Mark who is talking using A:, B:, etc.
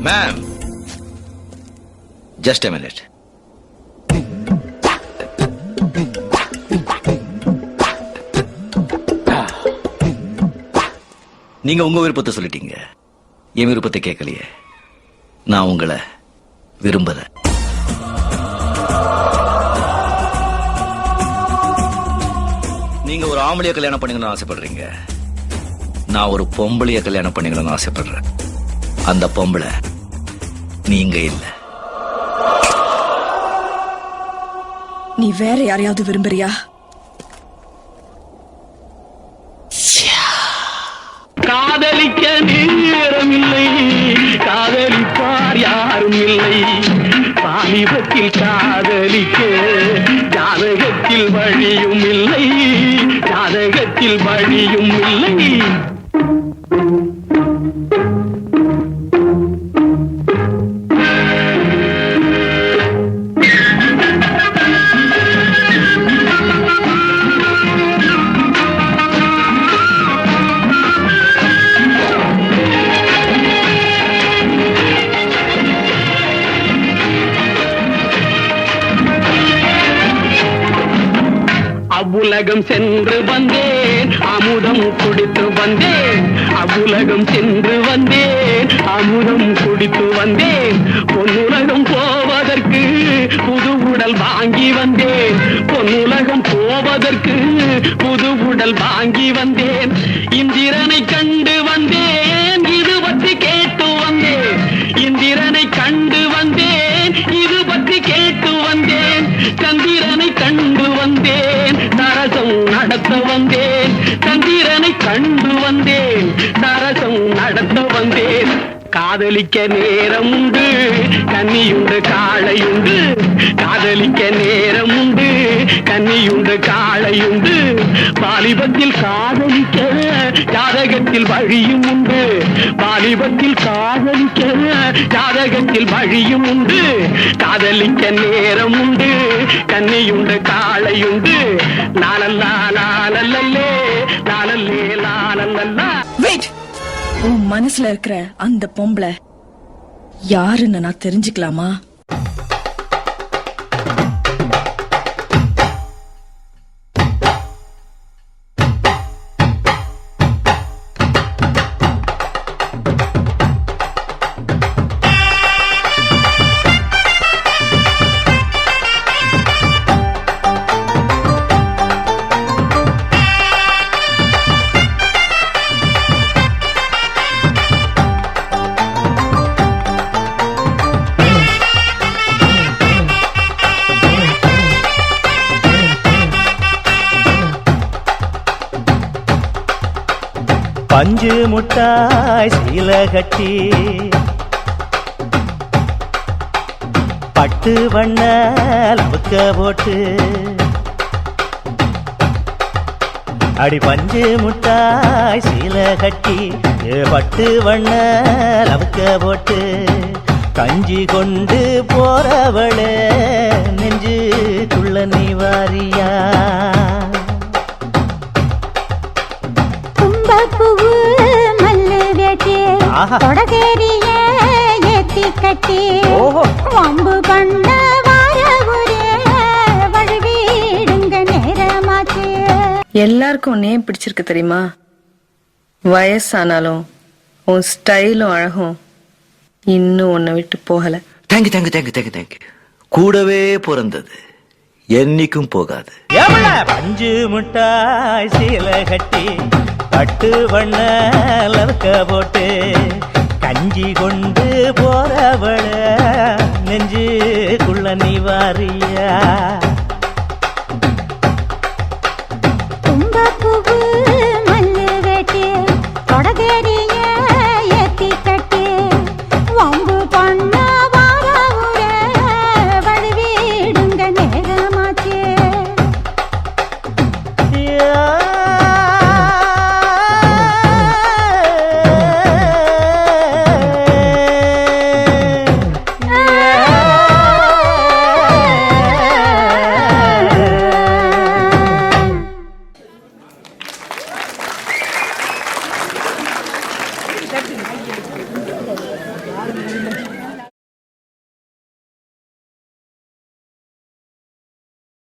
A: Ma'am, just a minute. நீங்க உங்க விருப்பத்தை சொல்லிட்டீங்க, என் விருப்பத்தை கேட்கலையே. நான் உங்களை விரும்பல. நீங்க ஒரு ஆம்பளைய கல்யாணம் பண்ணிக்கணும்னு ஆசைப்படுறீங்க, நான் ஒரு பொம்பளைய கல்யாணம் பண்ணிக்கணும்னு ஆசைப்படுறேன். அந்த பொம்பளை நீங்க இல்ல.
B: நீ வேற யாரையாவது விரும்புறியா?
C: காதலிக்க நேரம் இல்லை, காதலிப்பார் யாரும் இல்லை. வாலிபத்தில் காதலிக்க ஜாதகத்தில் வழியும் இல்லை, ஜாதகத்தில் வழியும் இல்லை. அவ்வுலகம் சென்று வந்தேன், அமுதம் குடித்து வந்தேன். அவ்வுலகம் சென்று வந்தேன், அமுதம் குடித்து வந்தேன். பொன்னுலகம் போவதற்கு புது உடல் வாங்கி வந்தேன். பொன்னுலகம் போவதற்கு புது உடல் வாங்கி வந்தேன். இந்திரனை கண்டு வந்தேன், இது பற்றி கேட்டு வந்தேன். இந்திரனை கண்டு வந்தேன், இது பற்றி கேட்டு வந்தேன். சந்திரனை கண்டு வந்தேன், நரசம் நடத்த வந்தேன். சந்திரனை கண்டு வந்தேன், நரசம் நடத்த வந்தேன். காதலிக்க நேரம் உண்டு, கன்னியுண்டு காளையுண்டு. காதலிக்க நேரம் உண்டு, கன்னியுண்டு காளையுண்டு. வாலிபத்தில் காதலிக்க ஜாதகத்தில் வழியும் உண்டு. வாலிபத்தில் காதலிக்க ஜாதகத்தில் வழியும் உண்டு. காதலிக்க நேரம் உண்டு, கன்னியுண்டு காளையுண்டு. லாலல்லா லாலல்லே லாலல்லே லாலல்லா.
B: வெயிட், உன் மனசுல இருக்கிற அந்த பொம்பளை யாருன்னு நான் தெரிஞ்சுக்கலாமா?
D: பஞ்சு முட்டாய் சீல கட்டி பட்டு வண்ண லவுக்க போட்டு, அடி பஞ்சு முட்டாய் சீல கட்டி பட்டு வண்ண லவுக்க போட்டு, கஞ்சி கொண்டு போறவளே நெஞ்சுக்குள்ள நீ வாரியா?
E: பூவு மல்லு வேட்டி தொடகேரிய ஏத்தி கட்டி வம்பு பண்ண வார ஒரே வழிவீடுங்க நேரமாச்சு.
B: எல்லாருக்கும் உன்னையே பிடிச்சிருக்கு தெரியுமா? வயசானாலும் உன் ஸ்டைலும் அழகும் இன்னும் உன்னை விட்டு போகல.
A: Thank you thank you thank you thank you thank you. கூடவே பிறந்தது என்னைக்கும் போகாது.
D: பஞ்சு முட்டாய் சீல கட்டி பட்டு வண்ண லவுக்க போட்டு, கஞ்சி கொண்டு போறவள நெஞ்சுக்குள்ள நீ வாரியா?
E: பூவு மல்லு வேட்டி தொடகேரிய ஏத்தி கட்டி வம்பு பண்ண வார ஒரே வழிவீடுங்க நேரமாச்சு.
F: தட்டு